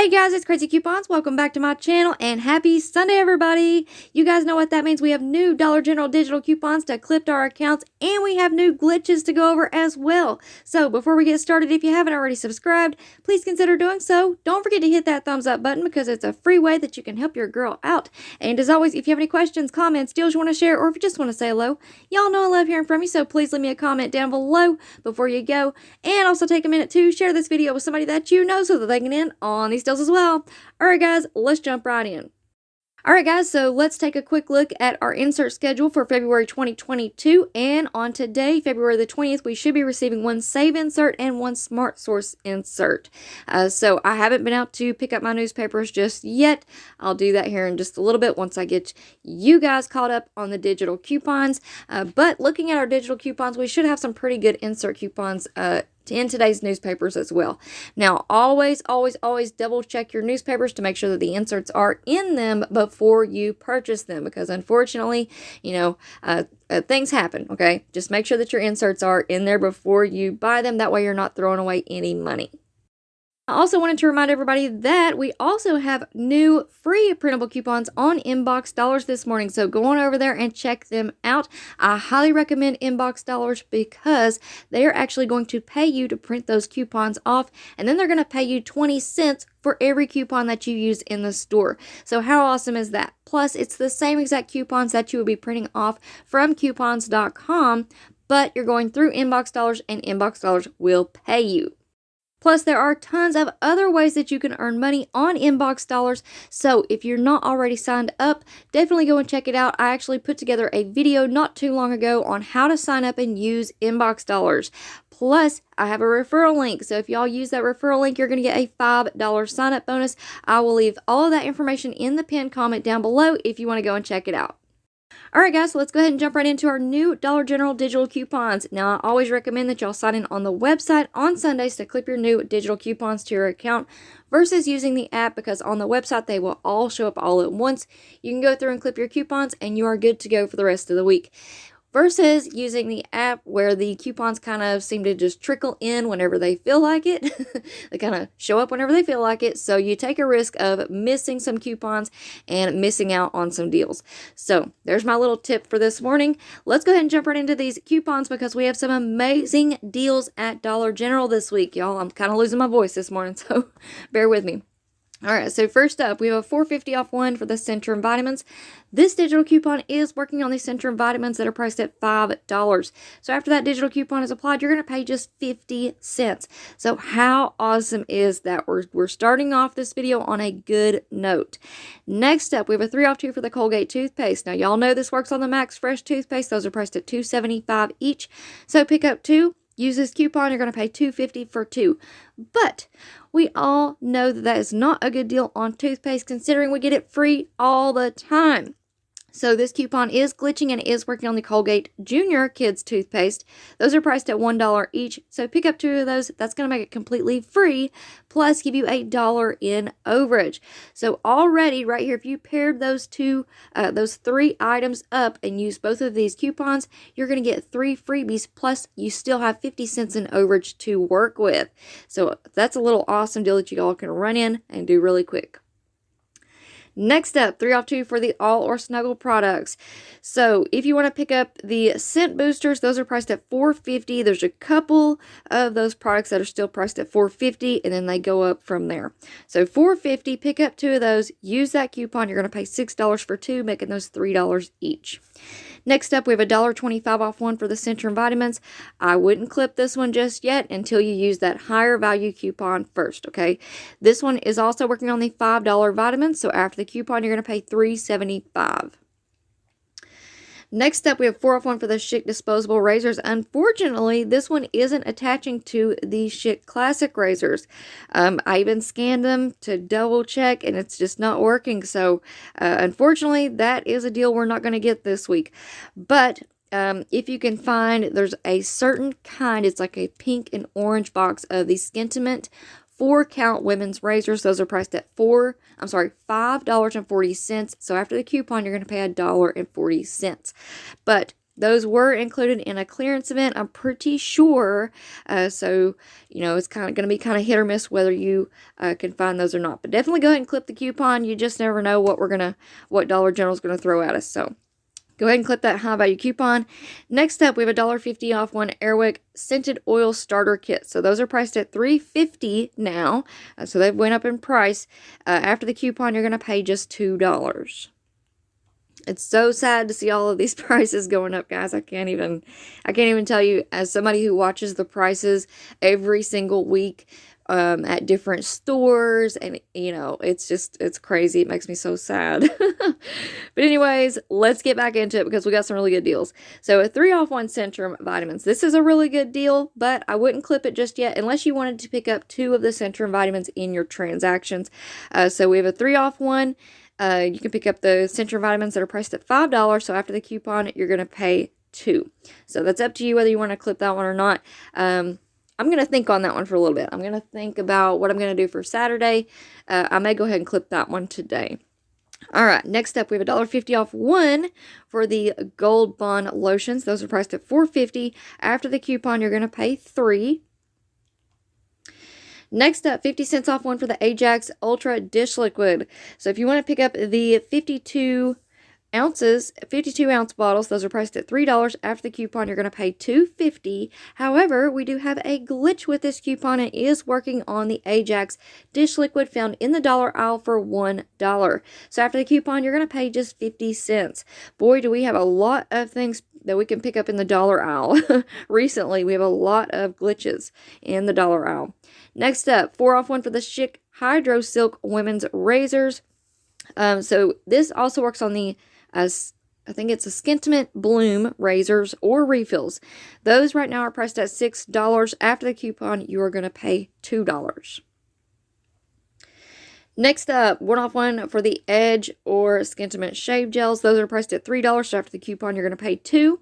Hey guys, it's Crazy Coupons. Welcome back to my channel and happy Sunday, everybody. You guys know what that means. We have new Dollar General digital coupons to clip to our accounts, and we have new glitches to go over as well. So before we get started, if you haven't already subscribed, please consider doing so. Don't forget to hit that thumbs up button because it's a free way that you can help your girl out. And as always, if you have any questions, comments, deals you want to share, or if you just want to say hello, y'all know I love hearing from you, so please leave me a comment down below before you go. And also take a minute to share this video with somebody that you know so that they can in on these deals as well. Alright guys, let's jump right in. Alright guys, so let's take a quick look at our insert schedule for February 2022, and on today, February the 20th, we should be receiving one Save insert and one Smart Source insert. So I haven't been out to pick up my newspapers just yet. I'll do that here in just a little bit once I get you guys caught up on the digital coupons. But looking at our digital coupons, we should have some pretty good insert coupons in today's newspapers as well. Now, always double check your newspapers to make sure that the inserts are in them before you purchase them, because unfortunately, you know, things happen, okay? Just make sure that your inserts are in there before you buy them. That way you're not throwing away any money. I also wanted to remind everybody that we also have new free printable coupons on Inbox Dollars this morning. So go on over there and check them out. I highly recommend Inbox Dollars because they are actually going to pay you to print those coupons off, and then they're going to pay you 20 cents for every coupon that you use in the store. So how awesome is that? Plus, it's the same exact coupons that you would be printing off from coupons.com, but you're going through Inbox Dollars, and Inbox Dollars will pay you. Plus, there are tons of other ways that you can earn money on Inbox Dollars. So if you're not already signed up, definitely go and check it out. I actually put together a video not too long ago on how to sign up and use Inbox Dollars. Plus, I have a referral link. So if y'all use that referral link, you're going to get a $5 sign up bonus. I will leave all of that information in the pinned comment down below if you want to go and check it out. Alright guys, so let's go ahead and jump right into our new Dollar General digital coupons. Now, I always recommend that y'all sign in on the website on Sundays to clip your new digital coupons to your account versus using the app, because on the website they will all show up all at once. You can go through and clip your coupons and you are good to go for the rest of the week. Versus using the app where the coupons kind of seem to just trickle in whenever they feel like it. They kind of show up whenever they feel like it. So you take a risk of missing some coupons and missing out on some deals. So there's my little tip for this morning. Let's go ahead and jump right into these coupons because we have some amazing deals at Dollar General this week, y'all. I'm kind of losing my voice this morning, so bear with me. Alright, so first up, we have a $4.50 off one for the Centrum vitamins. This digital coupon is working on the Centrum vitamins that are priced at $5. So after that digital coupon is applied, you're going to pay just 50 cents. So how awesome is that? We're starting off this video on a good note. Next up, we have a 3 off 2 for the Colgate toothpaste. Now, y'all know this works on the Max Fresh toothpaste. Those are priced at $2.75 each. So pick up 2. Use this coupon, you're going to pay $2.50 for 2. But we all know that that is not a good deal on toothpaste, considering we get it free all the time. So this coupon is glitching and it is working on the Colgate Junior Kids toothpaste. Those are priced at $1 each. So pick up 2 of those. That's going to make it completely free, plus give you $1 in overage. So already right here, if you paired those 3 items up and use both of these coupons, you're going to get 3 freebies, plus you still have 50 cents in overage to work with. So that's a little awesome deal that you all can run in and do really quick. Next up, 3 off 2 for the All or Snuggle products. So if you want to pick up the scent boosters, those are priced at $4.50. There's a couple of those products that are still priced at $4.50, and then they go up from there. So $4.50, pick up 2 of those, use that coupon. You're going to pay $6 for 2, making those $3 each. Next up, we have a $1.25 off one for the Centrum vitamins. I wouldn't clip this one just yet until you use that higher value coupon first, okay? This one is also working on the $5 vitamins, so after the coupon, you're going to pay $3.75. Next up, we have 4 off 1 for the Chic disposable razors. Unfortunately, this one isn't attaching to the Chic classic razors. I even scanned them to double check and it's just not working. So, unfortunately, that is a deal we're not going to get this week. But if you can find, there's a certain kind, it's like a pink and orange box of the Skintimate 4-count women's razors. Those are priced at $5.40. So after the coupon, you're going to pay $1.40. But Those were included in a clearance event, I'm pretty sure. So, you know, it's going to be kind of hit or miss whether you can find those or not. But definitely go ahead and clip the coupon. You just never know what Dollar General is going to throw at us. So go ahead and clip that high value coupon. Next up, we have a $1.50 off one Airwick Scented Oil Starter Kit. So those are priced at $3.50 now. So they've went up in price. After the coupon, you're going to pay just $2. It's so sad to see all of these prices going up, guys. I can't even tell you, as somebody who watches the prices every single week at different stores, and you know, it's crazy. It makes me so sad. But anyways, let's get back into it because we got some really good deals. So a 3-off-1 Centrum vitamins. This is a really good deal, but I wouldn't clip it just yet unless you wanted to pick up 2 of the Centrum vitamins in your transactions. So we have a 3-off-1. You can pick up the Centrum vitamins that are priced at $5. So after the coupon, you're going to pay $2. So that's up to you whether you want to clip that one or not. I'm going to think on that one for a little bit. I'm going to think about what I'm going to do for Saturday. I may go ahead and clip that one today. All right, next up, we have a $1.50 off one for the Gold Bond lotions. Those are priced at $4.50. After the coupon, you're going to pay $3. Next up, 50 cents off one for the Ajax Ultra Dish Liquid. So if you want to pick up the 52 ounce bottles, those are priced at $3. After the coupon, you're going to pay $2.50. However, we do have a glitch with this coupon. It is working on the Ajax Dish Liquid found in the dollar aisle for $1. So after the coupon, you're going to pay just 50 cents. Boy, do we have a lot of things that we can pick up in the dollar aisle. Recently, we have a lot of glitches in the dollar aisle. Next up, 4-off-1 for the Chic Hydro Silk Women's Razors. So this also works on the, I think it's a Skintimate Bloom razors or refills. Those right now are priced at $6. After the coupon, you are going to pay $2. Next up, 1-off-1 for the Edge or Skintimate Shave Gels. Those are priced at $3. So after the coupon, you're going to pay $2.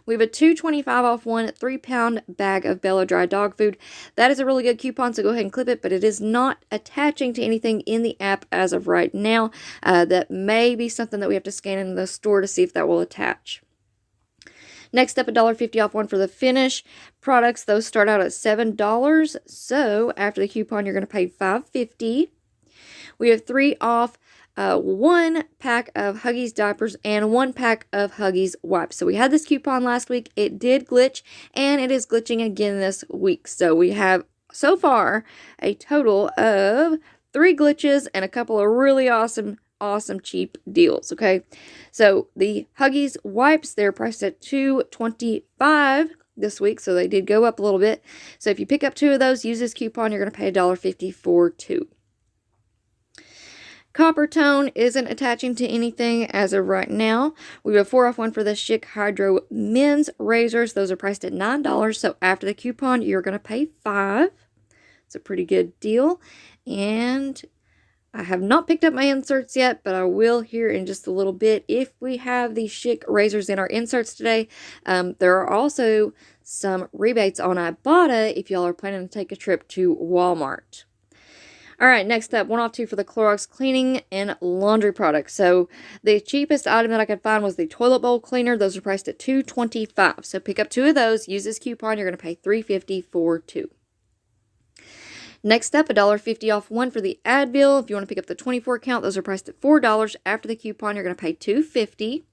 We have a $2.25 off one 3-pound bag of Bella Dry dog food. That is a really good coupon, so go ahead and clip it, but it is not attaching to anything in the app as of right now. That may be something that we have to scan in the store to see if that will attach. Next up, a $1.50 off one for the Finish products. Those start out at $7, so after the coupon, you're going to pay $5.50. We have 3 off 1 pack of Huggies diapers and 1 pack of Huggies wipes. So we had this coupon last week. It did glitch, and it is glitching again this week. So we have, so far, a total of 3 glitches and a couple of really awesome cheap deals, okay? So the Huggies wipes, they're priced at $2.25 this week, so they did go up a little bit. So if you pick up 2 of those, use this coupon, you're going to pay $1.50 for 2. Copper Tone isn't attaching to anything as of right now. We have a 4-off-1 for the Chic Hydro Men's Razors. Those are priced at $9. So after the coupon, you're going to pay $5. It's a pretty good deal. And I have not picked up my inserts yet, but I will here in just a little bit if we have the Chic razors in our inserts today. There are also some rebates on Ibotta if y'all are planning to take a trip to Walmart. All right, next up, 1-off-2 for the Clorox cleaning and laundry products. So the cheapest item that I could find was the toilet bowl cleaner. Those are priced at $2.25. So pick up 2 of those. Use this coupon. You're going to pay $3.50 for 2. Next up, a $1.50 off one for the Advil. If you want to pick up the 24 count, those are priced at $4. After the coupon, you're going to pay $2.50.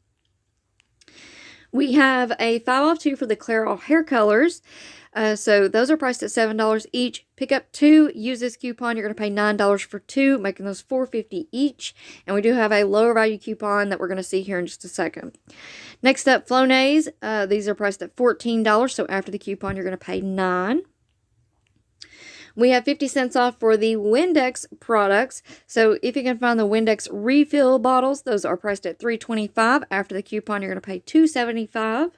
We have a 5-off-2 for the Clairol hair colors. So those are priced at $7 each. Pick up 2, use this coupon. You're going to pay $9 for 2, making those $4.50 each. And we do have a lower value coupon that we're going to see here in just a second. Next up, Flonase. These are priced at $14. So after the coupon, you're going to pay $9. We have 50 cents off for the Windex products. So if you can find the Windex refill bottles, those are priced at $3.25. After the coupon, you're going to pay $2.75.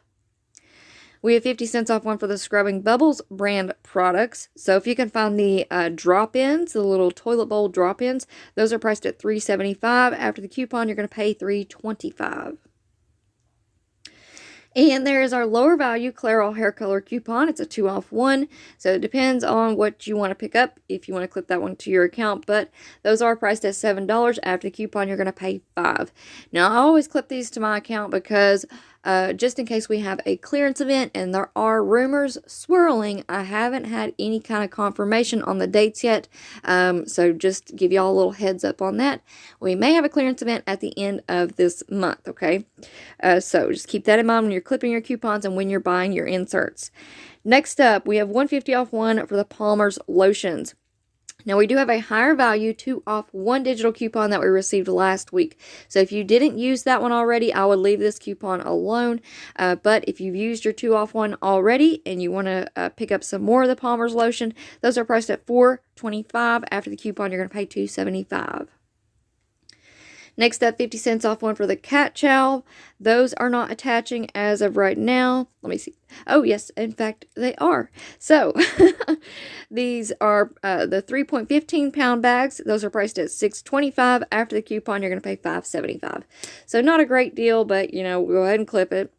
We have 50 cents off one for the Scrubbing Bubbles brand products. So if you can find the drop-ins, the little toilet bowl drop-ins, those are priced at $3.75. After the coupon, you're going to pay $3.25. And there is our lower value Clairol hair color coupon. It's a 2-off-1. So it depends on what you want to pick up if you want to clip that one to your account. But those are priced at $7. After the coupon, you're going to pay $5. Now, I always clip these to my account because just in case we have a clearance event, and there are rumors swirling. I haven't had any kind of confirmation on the dates yet, so just give y'all a little heads up on that. We may have a clearance event at the end of this month, okay? So just keep that in mind when you're clipping your coupons and when you're buying your inserts. Next up, we have 150 off 1 for the Palmer's Lotions. Now, we do have a higher value 2 off 1 digital coupon that we received last week. So if you didn't use that one already, I would leave this coupon alone. But if you've used your 2 off 1 already and you want to pick up some more of the Palmer's Lotion, those are priced at $4.25. After the coupon, you're going to pay $2.75. Next up, 50 cents off 1 for the cat chow. Those are not attaching as of right now. Let me see. Oh, yes, in fact, they are. So, these are the 3.15 pound bags. Those are priced at $6.25. After the coupon, you're going to pay $5.75. So, not a great deal, but, you know, we'll go ahead and clip it.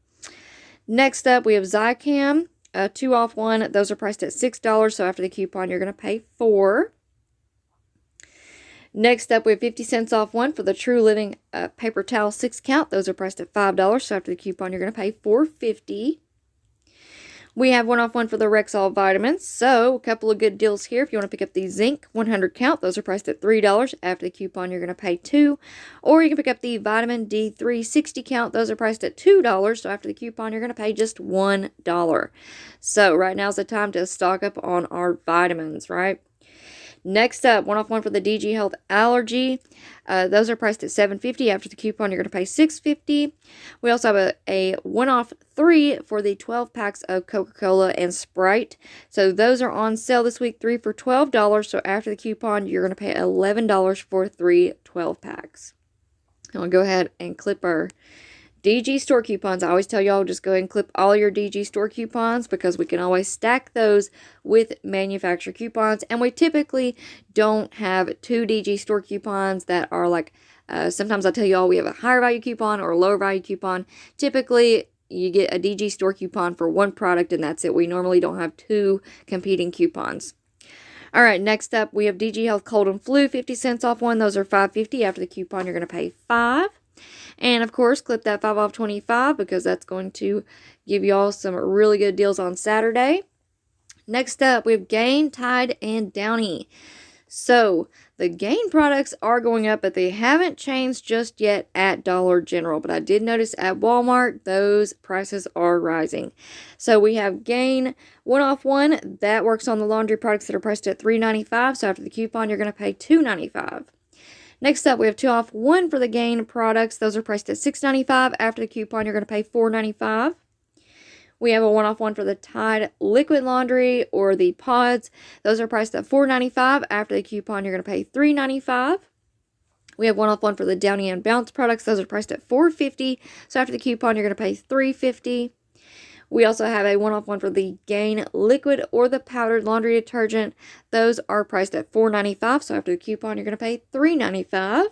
Next up, we have Zicam, 2 off 1. Those are priced at $6. So, after the coupon, you're going to pay $4. Next up, we have 50 cents off 1 for the True Living paper towel 6 count. Those are priced at $5. So after the coupon, you're going to pay $4.50. We have 1 off 1 for the Rexall vitamins. So a couple of good deals here. If you want to pick up the Zinc 100 count, those are priced at $3. After the coupon, you're going to pay $2. Or you can pick up the Vitamin D3 60 count. Those are priced at $2. So after the coupon, you're going to pay just $1. So right now is the time to stock up on our vitamins, right? Next up, 1 off 1 for the DG Health Allergy. Those are priced at $7.50. After the coupon, you're going to pay $6.50. We also have a 1 off 3 for the 12 packs of Coca-Cola and Sprite. So those are on sale this week, 3 for $12. So after the coupon, you're going to pay $11 for 3 12 packs. I'll go ahead and clip our DG store coupons. I always tell y'all, just go ahead and clip all your DG store coupons because we can always stack those with manufacturer coupons. And we typically don't have 2 DG store coupons that are like, sometimes I'll tell y'all we have a higher value coupon or a lower value coupon. Typically, you get a DG store coupon for 1 product and that's it. We normally don't have 2 competing coupons. All right, next up, we have DG Health Cold and Flu, 50 cents off 1. Those are $5.50. After the coupon, you're going to pay $5. And of course, clip that 5 off 25 because that's going to give you all some really good deals on Saturday. Next up, we have Gain, Tide, and Downey. So, the Gain products are going up, but they haven't changed just yet at Dollar General. But I did notice at Walmart, those prices are rising. So, we have Gain 1 off 1. That works on the laundry products that are priced at $3.95. So, after the coupon, you're going to pay $2.95. Next up, we have 2 off 1 for the Gain products. Those are priced at $6.95. After the coupon, you're going to pay $4.95. We have a 1 off 1 for the Tide Liquid Laundry or the Pods. Those are priced at $4.95. After the coupon, you're going to pay $3.95. We have 1 off 1 for the Downey and Bounce products. Those are priced at $4.50. So after the coupon, you're going to pay $3.50. We also have a 1 off 1 for the Gain Liquid or the Powdered Laundry Detergent. Those are priced at $4.95. So after the coupon, you're going to pay $3.95.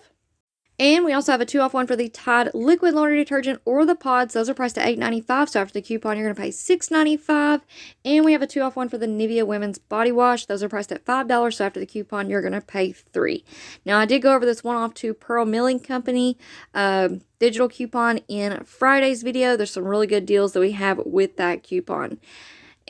And we also have a 2 off 1 for the Tide Liquid Laundry Detergent or the Pods. Those are priced at $8.95. So after the coupon, you're going to pay $6.95. And we have a 2 off 1 for the Nivea Women's Body Wash. Those are priced at $5. So after the coupon, you're going to pay $3. Now, I did go over this 1 off 2 Pearl Milling Company digital coupon in Friday's video. There's some really good deals that we have with that coupon.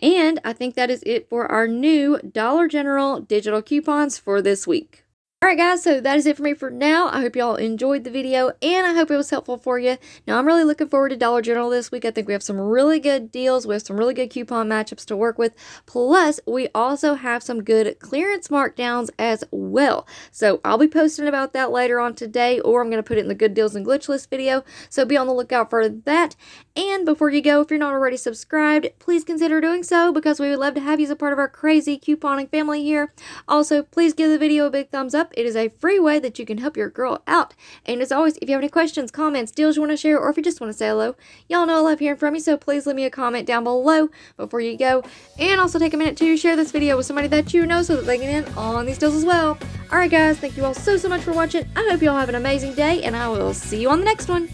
And I think that is it for our new Dollar General digital coupons for this week. Alright guys, so that is it for me for now. I hope y'all enjoyed the video and I hope it was helpful for you. Now I'm really looking forward to Dollar General this week. I think we have some really good deals. We have some really good coupon matchups to work with. Plus, we also have some good clearance markdowns as well. So I'll be posting about that later on today, or I'm going to put it in the good deals and glitch list video. So be on the lookout for that. And before you go, if you're not already subscribed, please consider doing so because we would love to have you as a part of our crazy couponing family here. Also, please give the video a big thumbs up. It is a free way that you can help your girl out. And as always, if you have any questions, comments, deals you want to share, or if you just want to say hello, y'all know I love hearing from you, so please leave me a comment down below before you go. And also take a minute to share this video with somebody that you know so that they can get in on these deals as well. Alright guys, thank you all so much for watching. I hope you all have an amazing day, and I will see you on the next one.